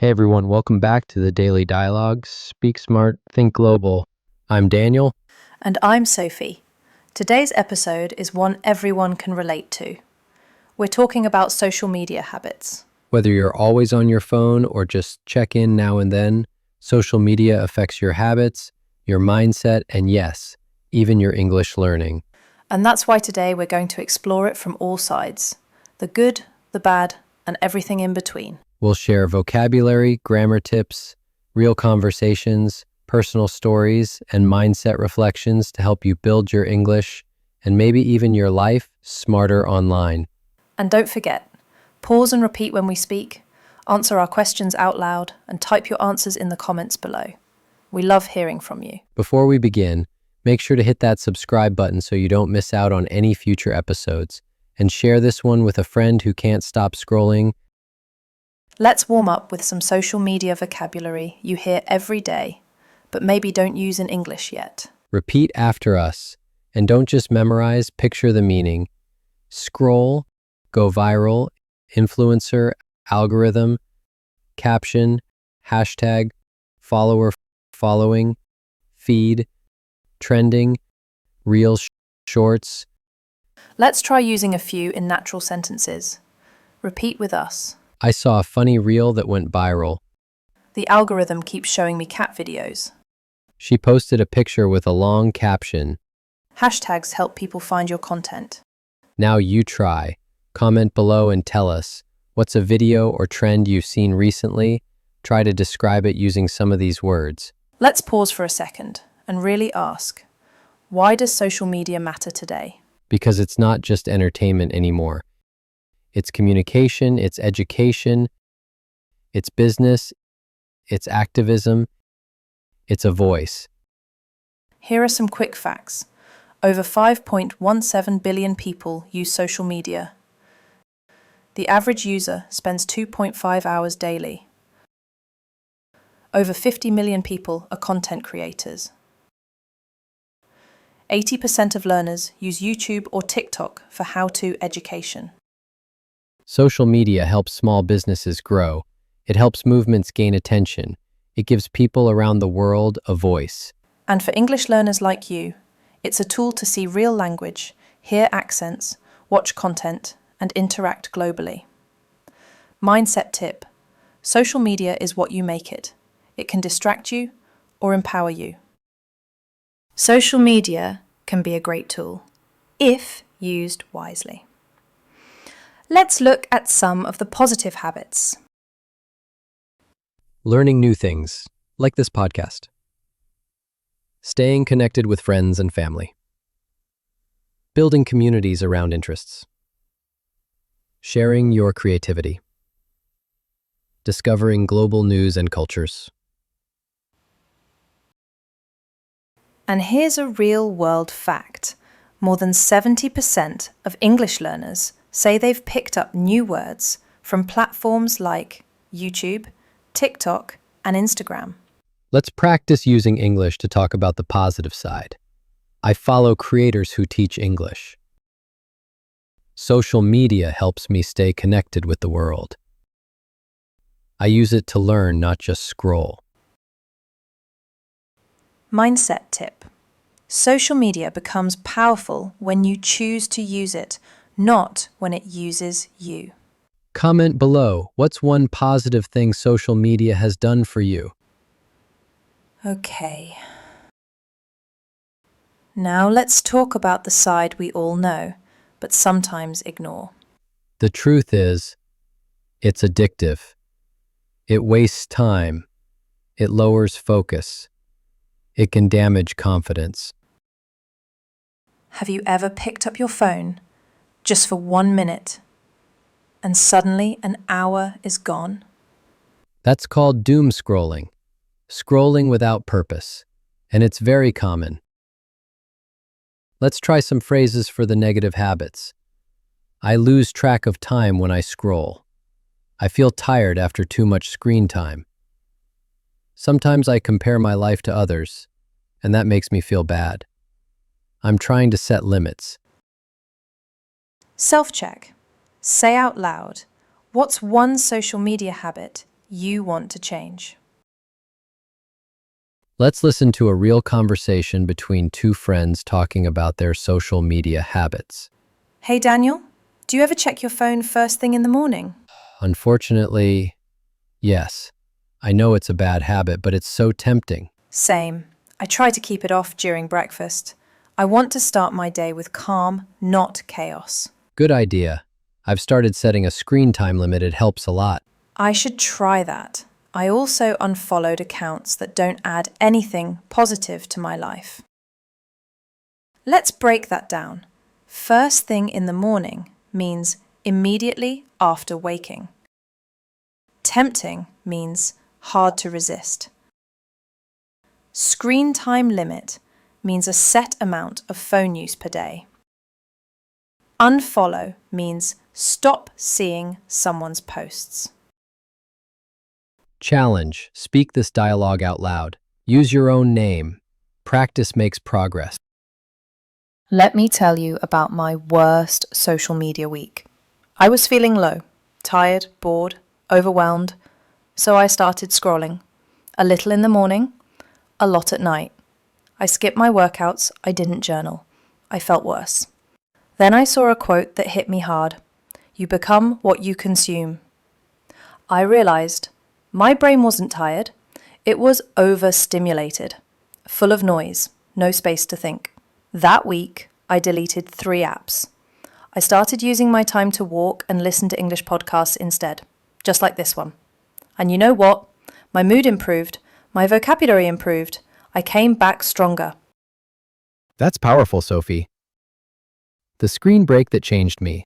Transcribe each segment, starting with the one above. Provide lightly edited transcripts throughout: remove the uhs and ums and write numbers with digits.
Hey everyone, welcome back to the Daily Dialogue. Speak Smart, Think Global. I'm Daniel. And I'm Sophie. Today's episode is one everyone can relate to. We're talking about social media habits. Whether you're always on your phone or just check in now and then, social media affects your habits, your mindset, and yes, even your English learning. And that's why today we're going to explore it from all sides. The good, the bad, and everything in between. We'll share vocabulary, grammar tips, real conversations, personal stories, and mindset reflections to help you build your English and maybe even your life smarter online. And don't forget, pause and repeat when we speak, answer our questions out loud, and type your answers in the comments below. We love hearing from you. Before we begin, make sure to hit that subscribe button so you don't miss out on any future episodes, and share this one with a friend who can't stop scrolling. Let's warm up with some social media vocabulary you hear every day, but maybe don't use in English yet. Repeat after us, and don't just memorize, picture the meaning. Scroll, go viral, influencer, algorithm, caption, hashtag, follower, following, feed, trending, reels, shorts. Let's try using a few in natural sentences. Repeat with us. I saw a funny reel that went viral. The algorithm keeps showing me cat videos. She posted a picture with a long caption. Hashtags help people find your content. Now you try. Comment below and tell us, what's a video or trend you've seen recently? Try to describe it using some of these words. Let's pause for a second and really ask, why does social media matter today? Because it's not just entertainment anymore. It's communication, it's education, it's business, it's activism, it's a voice. Here are some quick facts. Over 5.17 billion people use social media. The average user spends 2.5 hours daily. Over 50 million people are content creators. 80% of learners use YouTube or TikTok for how-to education. Social media helps small businesses grow. It helps movements gain attention. It gives people around the world a voice. And for English learners like you, it's a tool to see real language, hear accents, watch content, and interact globally. Mindset tip: social media is what you make it. It can distract you or empower you. Social media can be a great tool, if used wisely. Let's look at some of the positive habits. Learning new things, like this podcast. Staying connected with friends and family. Building communities around interests. Sharing your creativity. Discovering global news and cultures. And here's a real-world fact. More than 70% of English learners say they've picked up new words from platforms like YouTube, TikTok, and Instagram. Let's practice using English to talk about the positive side. I follow creators who teach English. Social media helps me stay connected with the world. I use it to learn, not just scroll. Mindset tip: social media becomes powerful when you choose to use it, not when it uses you. Comment below, what's one positive thing social media has done for you? Okay. Now let's talk about the side we all know, but sometimes ignore. The truth is, it's addictive. It wastes time. It lowers focus. It can damage confidence. Have you ever picked up your phone just for 1 minute and suddenly an hour is gone? That's called doom scrolling. Scrolling without purpose. And it's very common. Let's try some phrases for the negative habits. I lose track of time when I scroll. I feel tired after too much screen time. Sometimes I compare my life to others, and that makes me feel bad. I'm trying to set limits. Self-check. Say out loud, what's one social media habit you want to change. Let's listen to a real conversation between two friends talking about their social media habits. Hey Daniel, do you ever check your phone first thing in the morning? Unfortunately, yes. I know it's a bad habit, but it's so tempting. Same. I try to keep it off during breakfast. I want to start my day with calm, not chaos. Good idea. I've started setting a screen time limit. It helps a lot. I should try that. I also unfollowed accounts that don't add anything positive to my life. Let's break that down. First thing in the morning means immediately after waking. Tempting means hard to resist. Screen time limit means a set amount of phone use per day. Unfollow means stop seeing someone's posts. Challenge. Speak this dialogue out loud. Use your own name. Practice makes progress. Let me tell you about my worst social media week. I was feeling low, tired, bored, overwhelmed, so I started scrolling. A little in the morning, a lot at night. I skipped my workouts, I didn't journal. I felt worse. Then I saw a quote that hit me hard. You become what you consume. I realized my brain wasn't tired, it was overstimulated, full of noise, no space to think. That week, I deleted 3 apps. I started using my time to walk and listen to English podcasts instead, just like this one. And you know what? My mood improved, my vocabulary improved, I came back stronger. That's powerful, Sophie. The screen break that changed me.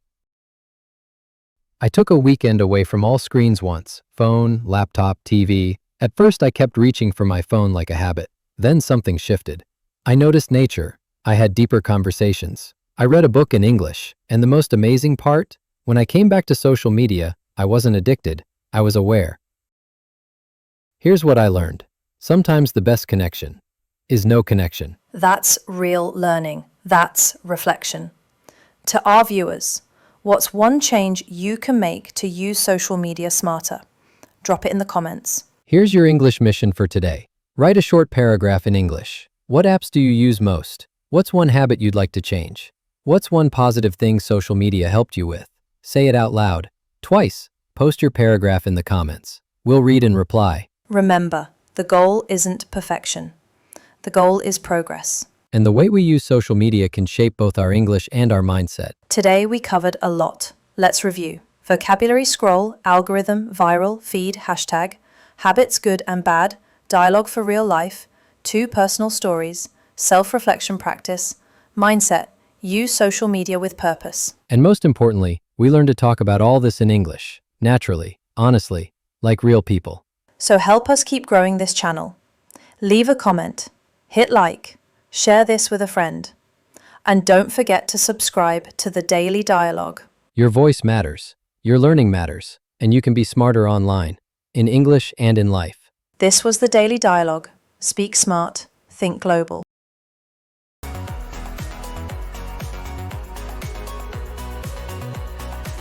I took a weekend away from all screens once, phone, laptop, TV. At first I kept reaching for my phone like a habit. Then something shifted. I noticed nature. I had deeper conversations. I read a book in English. And the most amazing part? When I came back to social media, I wasn't addicted. I was aware. Here's what I learned. Sometimes the best connection is no connection. That's real learning. That's reflection. To our viewers, what's one change you can make to use social media smarter? Drop it in the comments. Here's your English mission for today. Write a short paragraph in English. What apps do you use most? What's one habit you'd like to change? What's one positive thing social media helped you with? Say it out loud. Twice. Post your paragraph in the comments. We'll read and reply. Remember, the goal isn't perfection. The goal is progress. And the way we use social media can shape both our English and our mindset. Today we covered a lot. Let's review. Vocabulary scroll, algorithm, viral, feed, hashtag, habits good and bad, dialogue for real life, 2 personal stories, self-reflection practice, mindset, use social media with purpose. And most importantly, we learned to talk about all this in English, naturally, honestly, like real people. So help us keep growing this channel. Leave a comment, hit like, share this with a friend, and don't forget to subscribe to the Daily Dialogue. Your voice matters, your learning matters, and you can be smarter online, in English and in life. This was the Daily Dialogue. Speak smart, think global.